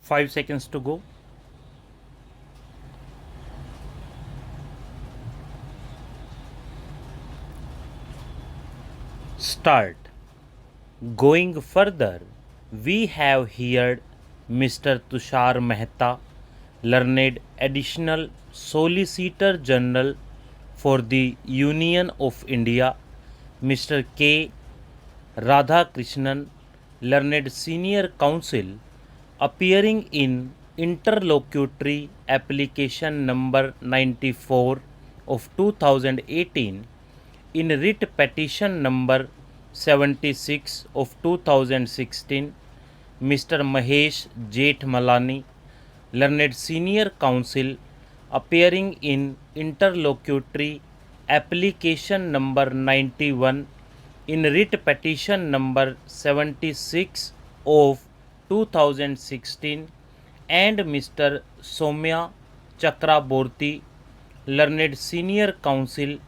5 seconds to go. Start. Going further, we have heard Mr. Tushar Mehta, learned additional Solicitor General for the Union of India, Mr. K. Radhakrishnan, learned Senior Counsel, appearing in interlocutory application number 94 of 2018, in writ petition number 76 of 2016, Mr. Mahesh Jethmalani, learned Senior Counsel, appearing in interlocutory application number 91 in writ petition number 76 of 2016, and Mr. Soumya Chakraborty, learned Senior Counsel,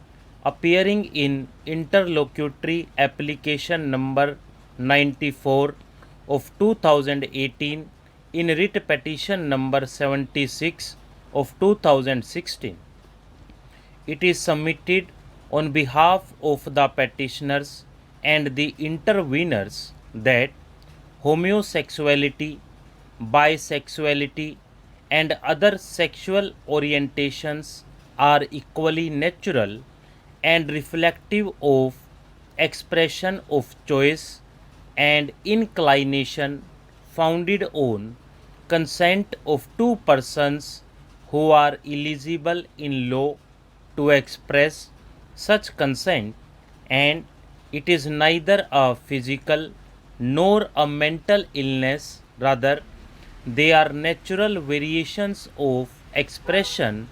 appearing in interlocutory application number 94 of 2018 in writ petition number 76 of 2016. It is submitted on behalf of the petitioners and the interveners that homosexuality, bisexuality, and other sexual orientations are equally natural and reflective of expression of choice and inclination founded on consent of two persons who are eligible in law to express such consent, and it is neither a physical nor a mental illness, rather, they are natural variations of expression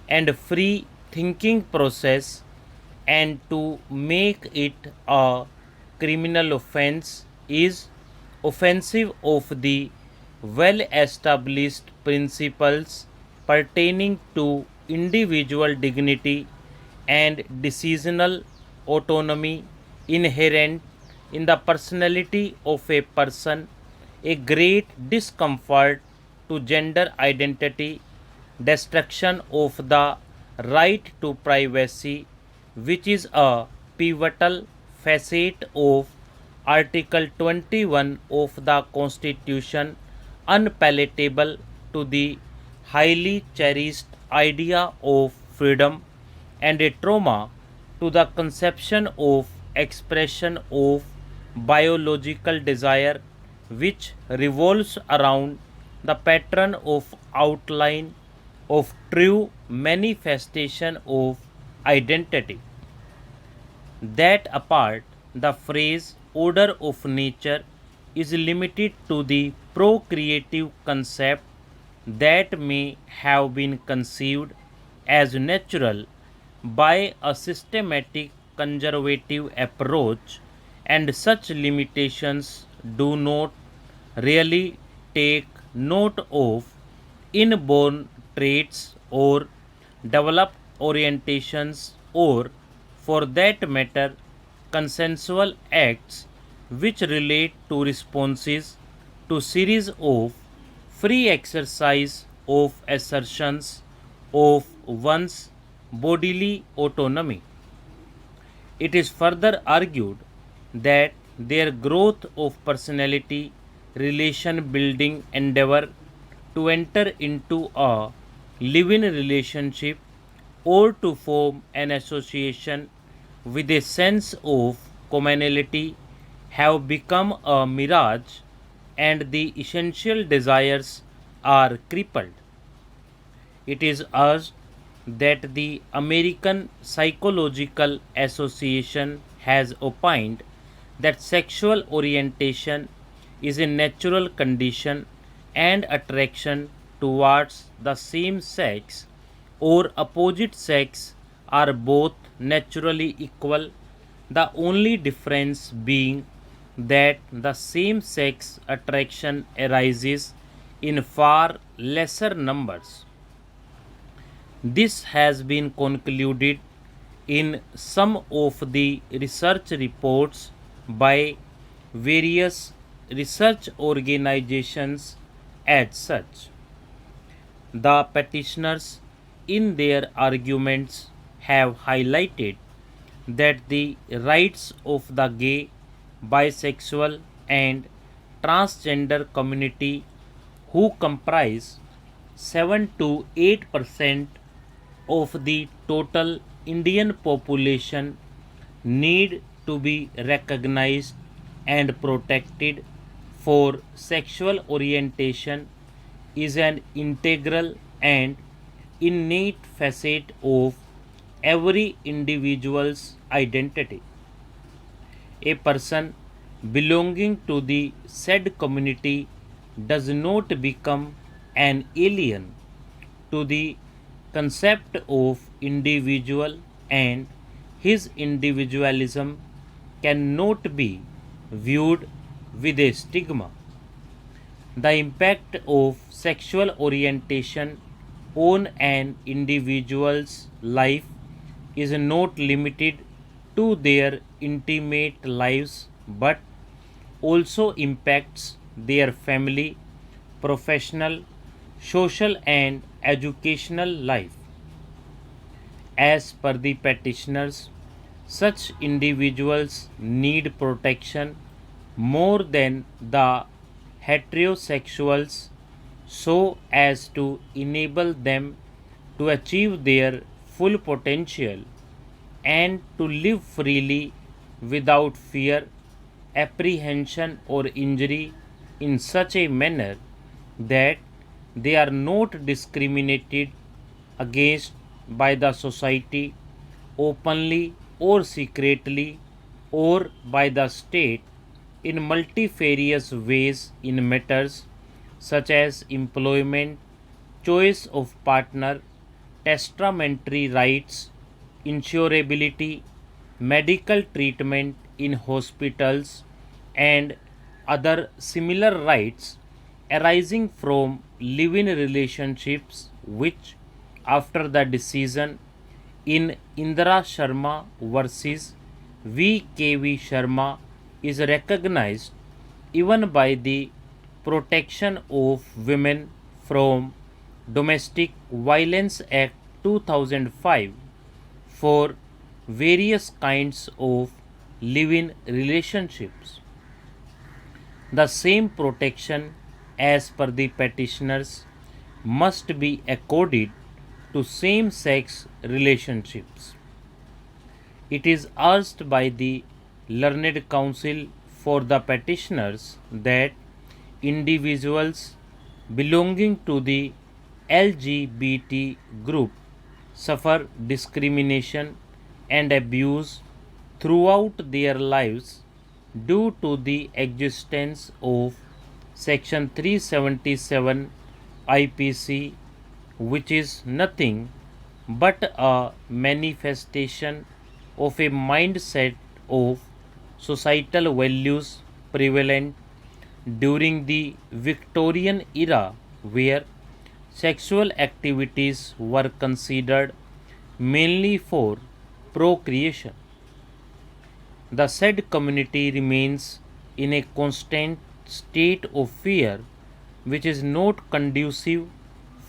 and free thinking process, and to make it a criminal offense is offensive of the well established principles pertaining to individual dignity and decisional autonomy inherent in the personality of a person, a great discomfort to gender identity, destruction of the right to privacy, which is a pivotal facet of Article 21 of the Constitution, unpalatable to the highly cherished idea of freedom, and a trauma to the conception of expression of biological desire, which revolves around the pattern of outline of true manifestation of identity. That apart, the phrase order of nature is limited to the procreative concept that may have been conceived as natural by a systematic conservative approach, and such limitations do not really take note of inborn traits or developed orientations, or, for that matter, consensual acts which relate to responses to series of free exercise of assertions of one's bodily autonomy. It is further argued that their growth of personality, relation building endeavor to enter into a live-in relationship or to form an association with a sense of commonality have become a mirage, and the essential desires are crippled. It is urged that the American Psychological Association has opined that sexual orientation is a natural condition, and attraction towards the same sex or opposite sex are both naturally equal, the only difference being that the same sex attraction arises in far lesser numbers. This has been concluded in some of the research reports by various research organizations as such. The petitioners, in their arguments, have highlighted that the rights of the gay, bisexual, and transgender community, who comprise 7 to 8% of the total Indian population, need to be recognized and protected, for sexual orientation is an integral and innate facet of every individual's identity. A person belonging to the said community does not become an alien to the concept of individual, and his individualism cannot be viewed with a stigma. The impact of sexual orientation on an individual's life is not limited to their intimate lives but also impacts their family, professional, social, and educational life. As per the petitioners, such individuals need protection more than the heterosexuals so as to enable them to achieve their full potential and to live freely without fear, apprehension, or injury in such a manner that they are not discriminated against by the society openly or secretly or by the state in multifarious ways in matters such as employment, choice of partner, testamentary rights, insurability, medical treatment in hospitals, and other similar rights arising from live-in relationships which, after the decision in Indira Sharma versus V.K.V. Sharma, is recognized even by the Protection of Women from Domestic Violence Act 2005 for various kinds of live-in relationships. The same protection as per the petitioners must be accorded to same-sex relationships. It is urged by the learned counsel for the petitioners that individuals belonging to the LGBT group suffer discrimination and abuse throughout their lives due to the existence of Section 377 IPC, which is nothing but a manifestation of a mindset of societal values prevalent during the Victorian era, where sexual activities were considered mainly for procreation. The said community remains in a constant state of fear which is not conducive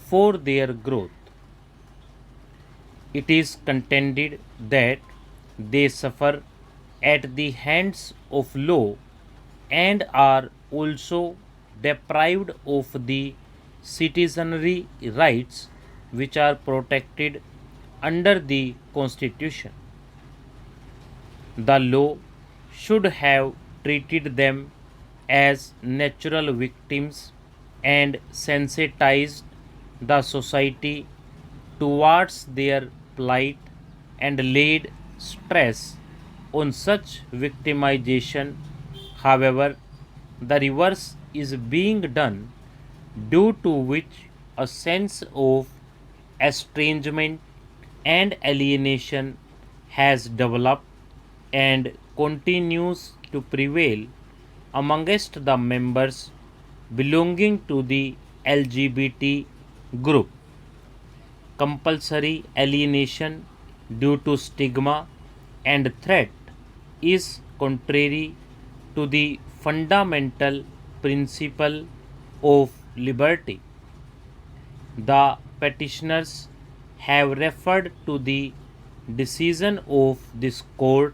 for their growth. It is contended that they suffer at the hands of law and are also deprived of the citizenry rights which are protected under the Constitution. The law should have treated them as natural victims and sensitized the society towards their plight and laid stress on such victimization. However, the reverse is being done, due to which a sense of estrangement and alienation has developed and continues to prevail amongst the members belonging to the LGBT group. Compulsory alienation due to stigma and threat is contrary to the fundamental principle of liberty. The petitioners have referred to the decision of this court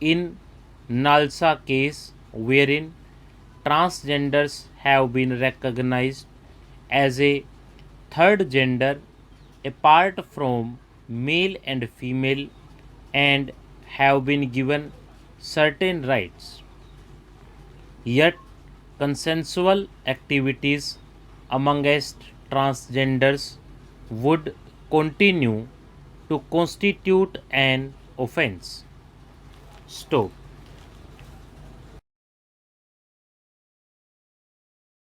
in Nalsa case, wherein transgenders have been recognized as a third gender apart from male and female and have been given certain rights. Yet, consensual activities amongst transgenders would continue to constitute an offense. Stop.